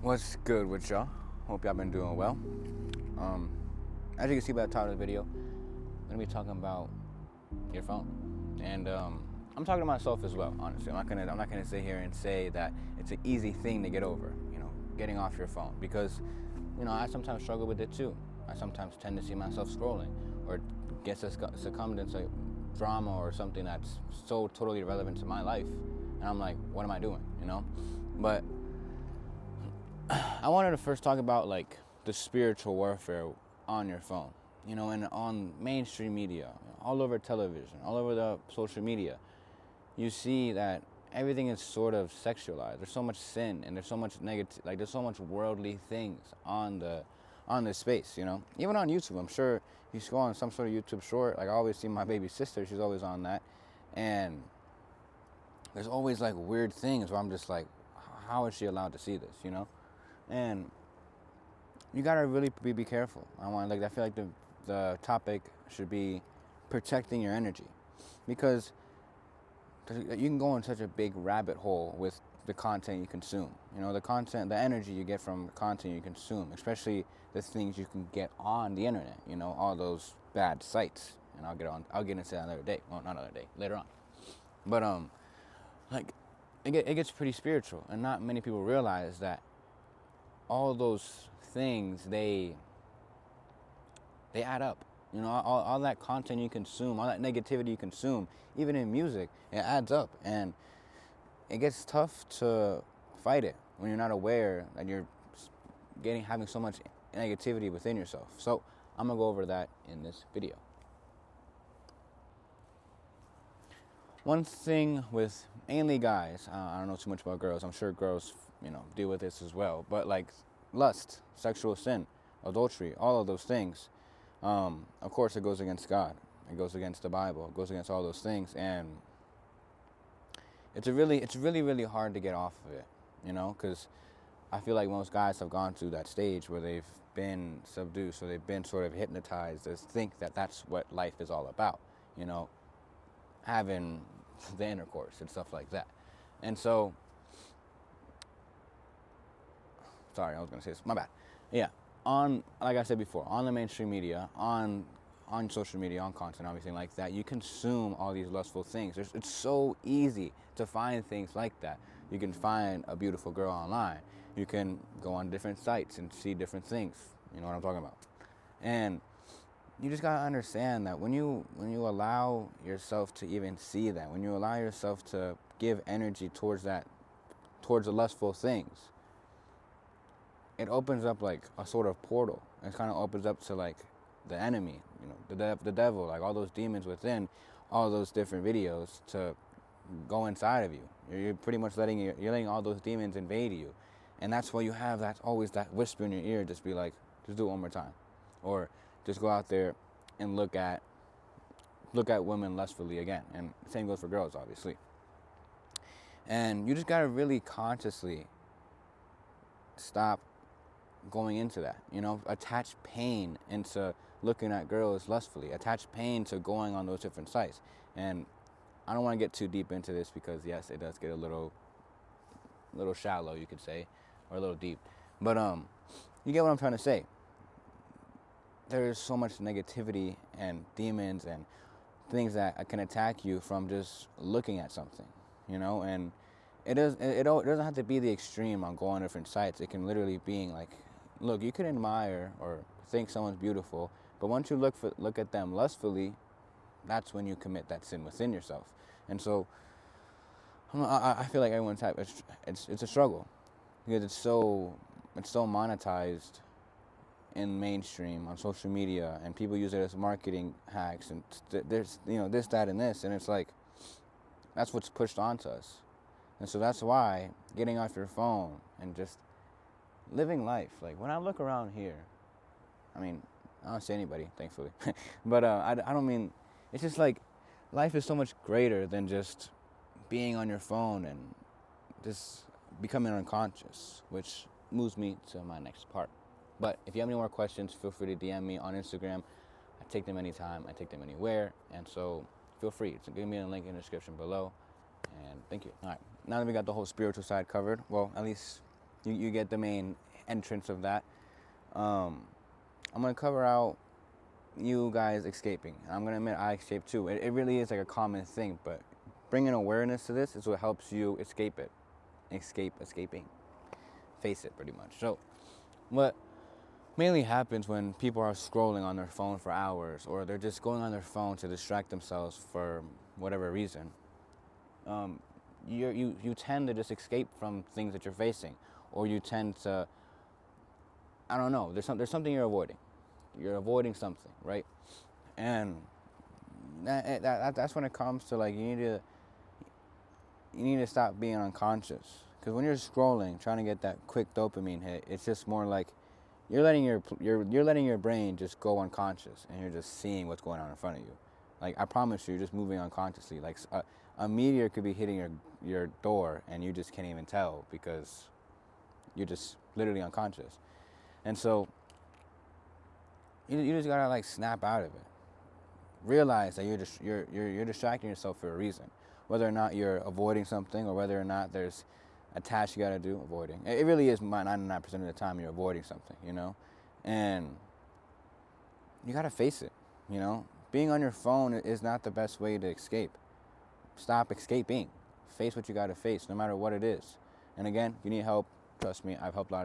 What's good with y'all? Hope y'all been doing well. Um, as you can see by the title of the video, I'm gonna be talking about your phone, and I'm talking to myself as well. Honestly, I'm not gonna sit here and say that it's an easy thing to get over. Getting off your phone, because I sometimes struggle with it too. I sometimes tend to see myself scrolling, or get succumbed into drama or something that's so totally irrelevant to my life, and I'm like, what am I doing? But I wanted to first talk about like the spiritual warfare on your phone, and on mainstream media, all over television, all over the social media. You see that everything is sort of sexualized. There's so much sin and there's so much negative, like there's so much worldly things on this space. Even on YouTube, I'm sure you scroll on some sort of YouTube short. Like I always see my baby sister, she's always on that, and there's always like weird things where I'm just like, how is she allowed to see this? And you gotta really be careful. I feel like the topic should be protecting your energy, because you can go in such a big rabbit hole with the content you consume. The energy you get from the content you consume, especially the things you can get on the internet. All those bad sites. And I'll get into that another day. Well, not another day, later on. But like it gets pretty spiritual, and not many people realize that all those things, they add up. All that content you consume, all that negativity you consume, even in music, it adds up, and it gets tough to fight it when you're not aware that you're having so much negativity within yourself. So I'm gonna go over that in this video. One thing with mainly guys, I don't know too much about girls. I'm sure girls, deal with this as well. But like lust, sexual sin, adultery, all of those things, of course it goes against God. It goes against the Bible. It goes against all those things, and it's really, really hard to get off of it, because I feel like most guys have gone through that stage where they've been subdued, so they've been sort of hypnotized to think that that's what life is all about, having the intercourse and stuff like that. And so, sorry, I was gonna say this. My bad. Yeah, like I said before, on the mainstream media, on social media, on content, everything like that, you consume all these lustful things. It's so easy to find things like that. You can find a beautiful girl online. You can go on different sites and see different things. You know what I'm talking about. And you just gotta understand that when you allow yourself to even see that, when you allow yourself to give energy towards the lustful things, it opens up like a sort of portal. It kind of opens up to like the enemy, the devil, like all those demons within all those different videos to go inside of you. You're pretty much letting all those demons invade you, and that's why you have always that whisper in your ear, just be like, just do it one more time, or just go out there and look at women lustfully again. And the same goes for girls, obviously. And you just gotta really consciously stop going into that. Attach pain into looking at girls lustfully. Attach pain to going on those different sites. And I don't want to get too deep into this, because yes, it does get a little shallow, you could say, or a little deep. But you get what I'm trying to say. There is so much negativity and demons and things that can attack you from just looking at something, and it doesn't have to be the extreme on going to different sites. It can literally be like, look, you can admire or think someone's beautiful, but once you look at them lustfully, that's when you commit that sin within yourself. And so I feel like everyone's it's a struggle, because it's so monetized in mainstream on social media, and people use it as marketing hacks, and there's this, that, and this, and it's like that's what's pushed onto us. And so that's why getting off your phone and just living life. Like when I look around here, I mean, I don't see anybody, thankfully, but I don't mean, it's just like life is so much greater than just being on your phone and just becoming unconscious, which moves me to my next part. But if you have any more questions, feel free to DM me on Instagram. I take them anytime, I take them anywhere, and so feel free to give me a link in the description below. And thank you. All right, now that we got the whole spiritual side covered, well, at least You get the main entrance of that. I'm gonna cover out you guys escaping. I'm gonna admit I escape too. It really is like a common thing, but bringing awareness to this is what helps you escape it. Escaping. Face it, pretty much. So, what mainly happens when people are scrolling on their phone for hours, or they're just going on their phone to distract themselves for whatever reason, you tend to just escape from things that you're facing, or you tend to, I don't know, there's something you're avoiding. You're avoiding something, right? And that's when it comes to like you need to stop being unconscious, because when you're scrolling, trying to get that quick dopamine hit, it's just more like you're letting your brain just go unconscious, and you're just seeing what's going on in front of you. Like, I promise you, you're just moving unconsciously. Like a meteor could be hitting your door, and you just can't even tell because you're just literally unconscious. And so you just gotta like snap out of it. Realize that you're distracting yourself for a reason, whether or not you're avoiding something, or whether or not there's a task you gotta do. Avoiding it really is 99% of the time you're avoiding something, and you gotta face it. Being on your phone is not the best way to escape. Stop escaping. Face what you gotta face, no matter what it is. And again, if you need help, trust me, I've helped a lot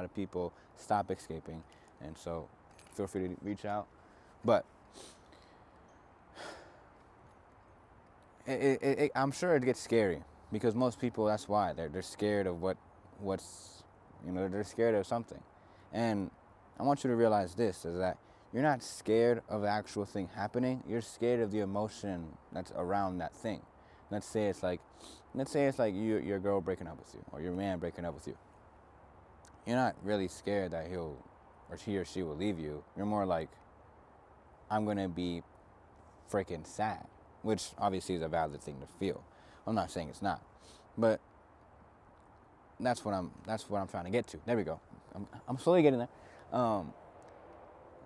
of people stop escaping, and so feel free to reach out. But I'm sure it gets scary, because most people, that's why they're scared of what's they're scared of something. And I want you to realize this, is that you're not scared of the actual thing happening. You're scared of the emotion that's around that thing. Let's say it's like your girl breaking up with you, or your man breaking up with you. You're not really scared that he or she will leave you. You're more like, I'm gonna be freaking sad, which obviously is a valid thing to feel. I'm not saying it's not, but that's what I'm trying to get to. There we go. I'm slowly getting there.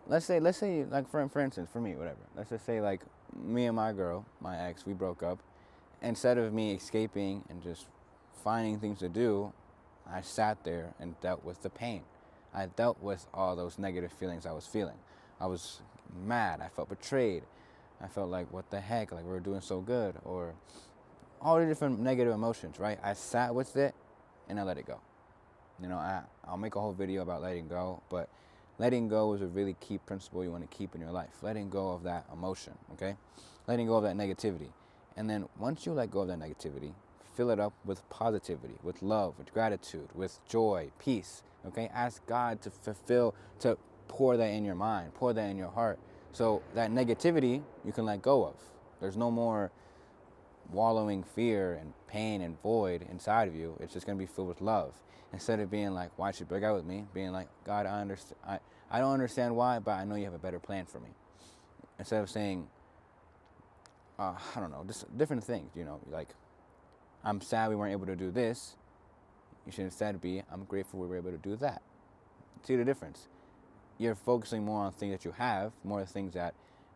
Let's say like for instance, for me, whatever. Let's just say like me and my girl, my ex, we broke up. Instead of me escaping and just finding things to do, I sat there and dealt with the pain. I dealt with all those negative feelings I was feeling. I was mad. I felt betrayed. I felt like, what the heck? Like, we were doing so good. Or all the different negative emotions, right? I sat with it and I let it go. I'll make a whole video about letting go, but letting go is a really key principle you want to keep in your life. Letting go of that emotion, okay? Letting go of that negativity. And then once you let go of that negativity, fill it up with positivity, with love, with gratitude, with joy, peace, okay? Ask God to pour that in your mind, pour that in your heart. So that negativity you can let go of. There's no more wallowing fear and pain and void inside of you. It's just going to be filled with love. Instead of being like, why'd you break out with me? Being like, God, I don't understand why, but I know you have a better plan for me. Instead of saying, I don't know, just different things, like, I'm sad we weren't able to do this. You should instead be, I'm grateful we were able to do that. See the difference? You're focusing more on things that you have, more things that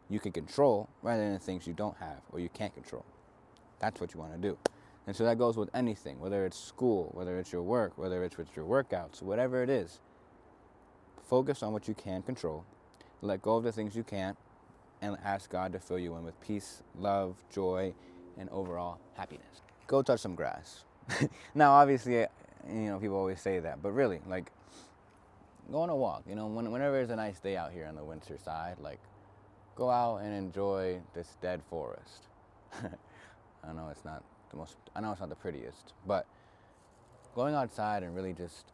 you can control, rather than things you don't have or you can't control. That's what you want to do. And so that goes with anything, whether it's school, whether it's your work, whether it's with your workouts, whatever it is. Focus on what you can control, let go of the things you can't, and ask God to fill you in with peace, love, joy, and overall happiness. Go touch some grass. Now, obviously, people always say that, but really, like, go on a walk. Whenever there's a nice day out here on the winter side, like, go out and enjoy this dead forest. I know it's not the prettiest, but going outside and really just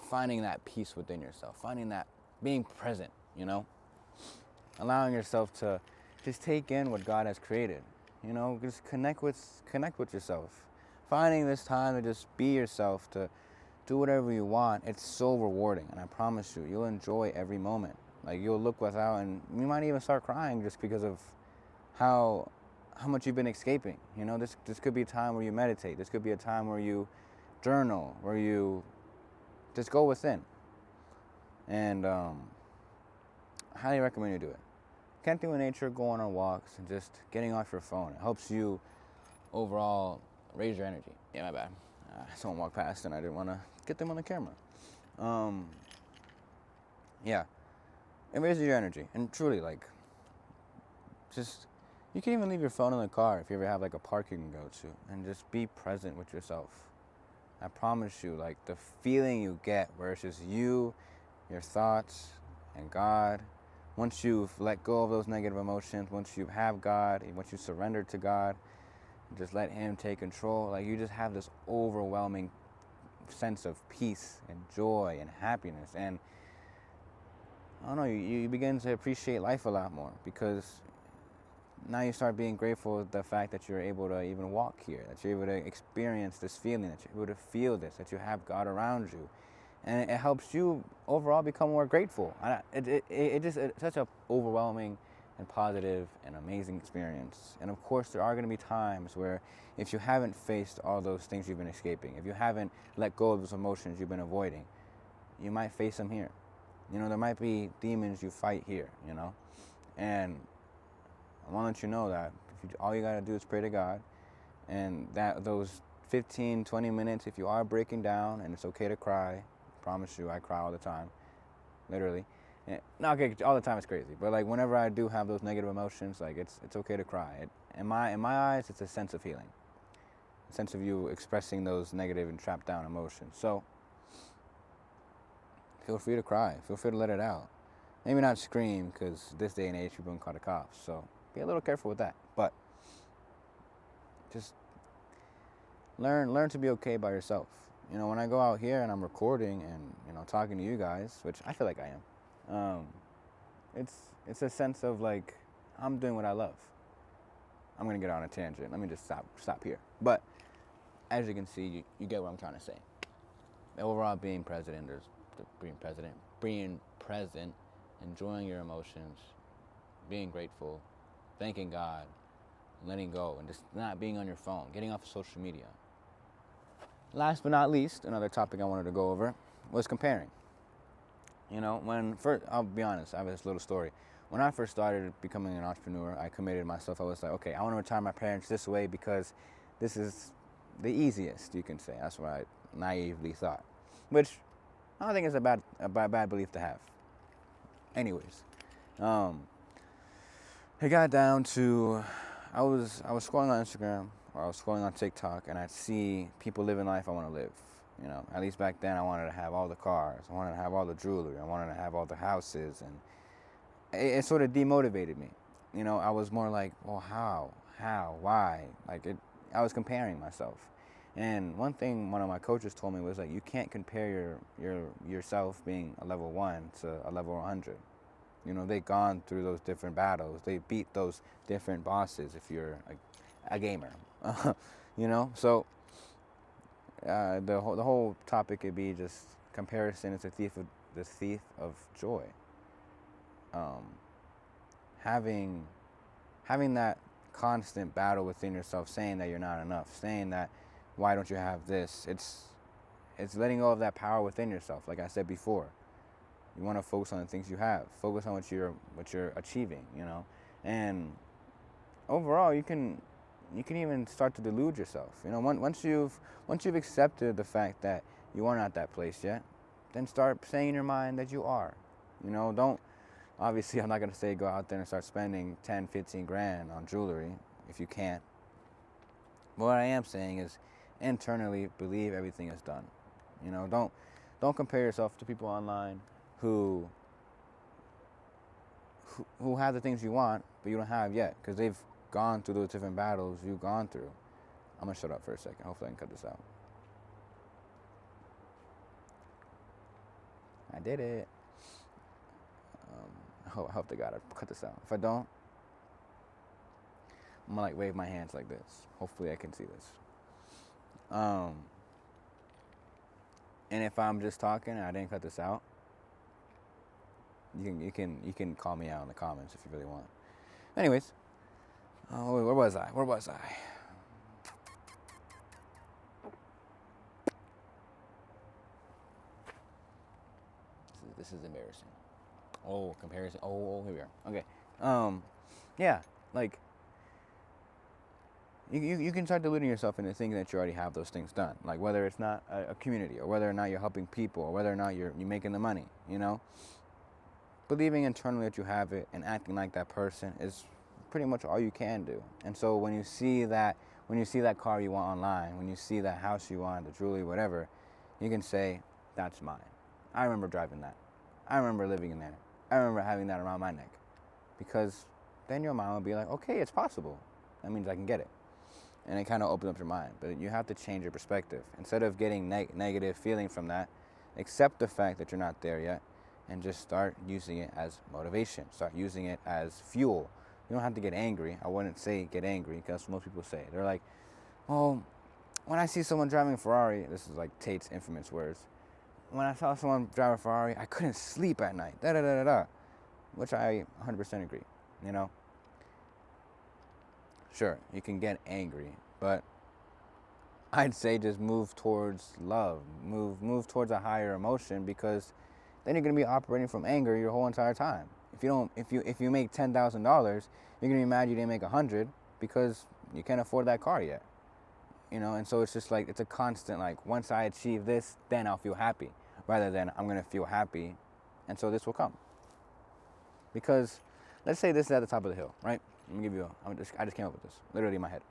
finding that peace within yourself, finding that, being present, allowing yourself to just take in what God has created. Just connect with yourself. Finding this time to just be yourself, to do whatever you want. It's so rewarding, and I promise you, you'll enjoy every moment. Like, you'll look without, and you might even start crying just because of how much you've been escaping. This could be a time where you meditate. This could be a time where you journal, where you just go within. And I highly recommend you do it. Connecting with nature, going on walks, and just getting off your phone. It helps you overall raise your energy. Yeah, my bad. someone walked past and I didn't want to get them on the camera. Um, yeah, it raises your energy, and truly, like, just you can even leave your phone in the car if you ever have like a park you can go to, and just be present with yourself. I promise you, like the feeling you get versus you, your thoughts, and God. Once you've let go of those negative emotions, once you have God, once you surrender to God, just let Him take control. Like you just have this overwhelming sense of peace and joy and happiness, and I don't know, you begin to appreciate life a lot more because now you start being grateful for the fact that you're able to even walk here, that you're able to experience this feeling, that you're able to feel this, that you have God around you. And it helps you overall become more grateful. It's such an overwhelming and positive and amazing experience. And of course, there are going to be times where if you haven't faced all those things you've been escaping, if you haven't let go of those emotions you've been avoiding, you might face them here. You know, there might be demons you fight here, you know. And I want to let you know that all you got to do is pray to God, and that those 15, 20 minutes, if you are breaking down, and it's okay to cry, I promise you, I cry all the time, literally. And, not okay, all the time it's crazy, but like whenever I do have those negative emotions, like it's okay to cry. In my eyes, it's a sense of healing, a sense of you expressing those negative and trapped down emotions. So feel free to cry, feel free to let it out. Maybe not scream, because this day and age people can call the cops, so be a little careful with that. But just learn to be okay by yourself. You know, when I go out here and I'm recording and, you know, talking to you guys, which I feel like I am, it's a sense of like I'm doing what I love. I'm gonna get on a tangent. Let me just stop here. But as you can see, you get what I'm trying to say. Overall, being present, enjoying your emotions, being grateful, thanking God, letting go, and just not being on your phone, getting off of social media. Last but not least, another topic I wanted to go over was comparing. You know, I'll be honest, I have this little story. When I first started becoming an entrepreneur, I committed myself. I was like, okay, I want to retire my parents this way because this is the easiest, you can say. That's what I naively thought, which I don't think it's a bad belief to have. Anyways, it got down to I was scrolling on Instagram, or I was scrolling on TikTok, and I'd see people living life I want to live. You know, at least back then I wanted to have all the cars, I wanted to have all the jewelry, I wanted to have all the houses, and it sort of demotivated me. You know, I was more like, well, how, why? I was comparing myself. And one thing one of my coaches told me was like, you can't compare yourself being a level 1 to a level 100. You know, they've gone through those different battles. They beat those different bosses if you're a gamer. You know, so the whole topic could be just comparison is the thief of joy. Having that constant battle within yourself, saying that you're not enough, saying that why don't you have this? It's letting go of that power within yourself. Like I said before, you want to focus on the things you have. Focus on what you're achieving. You know, and overall, you can even start to delude yourself. You know, once you've accepted the fact that you are not that place yet, then start saying in your mind that you are. You know, don't. Obviously, I'm not gonna say go out there and start spending 10, 15 grand on jewelry if you can't. But what I am saying is, internally believe everything is done. You know, don't compare yourself to people online who have the things you want but you don't have yet, because they've gone through those different battles you've gone through. I'm gonna shut up for a second. Hopefully I can cut this out. I did it. I hope to God I cut this out. If I don't, I'm gonna like wave my hands like this. Hopefully I can see this. And if I'm just talking and I didn't cut this out, you can call me out in the comments if you really want. Anyways, where was I? This is embarrassing. Oh, comparison. Oh, here we are. Okay. Yeah, like you can start deluding yourself into thinking that you already have those things done. Like whether it's not a community, or whether or not you're helping people, or whether or not you're making the money, you know? Believing internally that you have it and acting like that person is pretty much all you can do. And so when you see that car you want online, when you see that house you want, the jewelry, whatever, you can say, that's mine. I remember driving that. I remember living in there. I remember having that around my neck. Because then your mind will be like, okay, it's possible. That means I can get it. And it kind of opens up your mind. But you have to change your perspective. Instead of getting negative feeling from that, accept the fact that you're not there yet and just start using it as motivation. Start using it as fuel. You don't have to get angry. I wouldn't say get angry, because most people say. They're like, oh, when I see someone driving a Ferrari, this is like Tate's infamous words. When I saw someone drive a Ferrari, I couldn't sleep at night. Da da da da da. Which I 100% agree. You know? Sure, you can get angry, but I'd say just move towards love. Move towards a higher emotion, because then you're gonna be operating from anger your whole entire time. If you make $10,000, you're gonna be mad you didn't make 100 because you can't afford that car yet. You know, and so it's just like, it's a constant, like, once I achieve this, then I'll feel happy, rather than I'm gonna feel happy and so this will come. Because let's say this is at the top of the hill, right? Let me give you I just came up with this, literally in my head.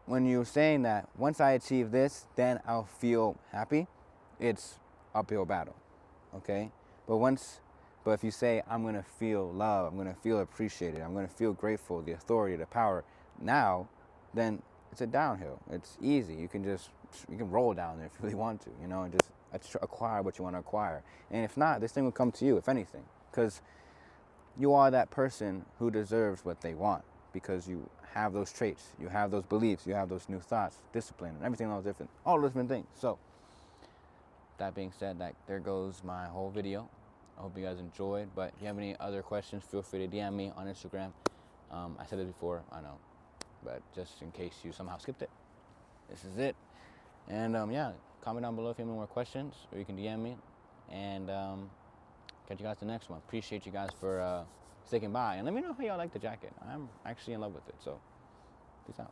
When you're saying that once I achieve this, then I'll feel happy, it's uphill battle, okay? But if you say, I'm gonna feel love, I'm gonna feel appreciated, I'm gonna feel grateful, the authority, the power now, then it's a downhill. It's easy. You can roll down there if you really want to, you know, and just acquire what you want to acquire. And if not, this thing will come to you, if anything, because you are that person who deserves what they want, because you have those traits, you have those beliefs, you have those new thoughts, discipline, and everything else different, all those different things. So, that being said, there goes my whole video. I hope you guys enjoyed, but if you have any other questions, feel free to DM me on Instagram. I said it before, I know, but just in case you somehow skipped it, this is it. And yeah, comment down below if you have any more questions, or you can DM me, and catch you guys the next one. Appreciate you guys for sticking by, and let me know how y'all like the jacket. I'm actually in love with it, so peace out.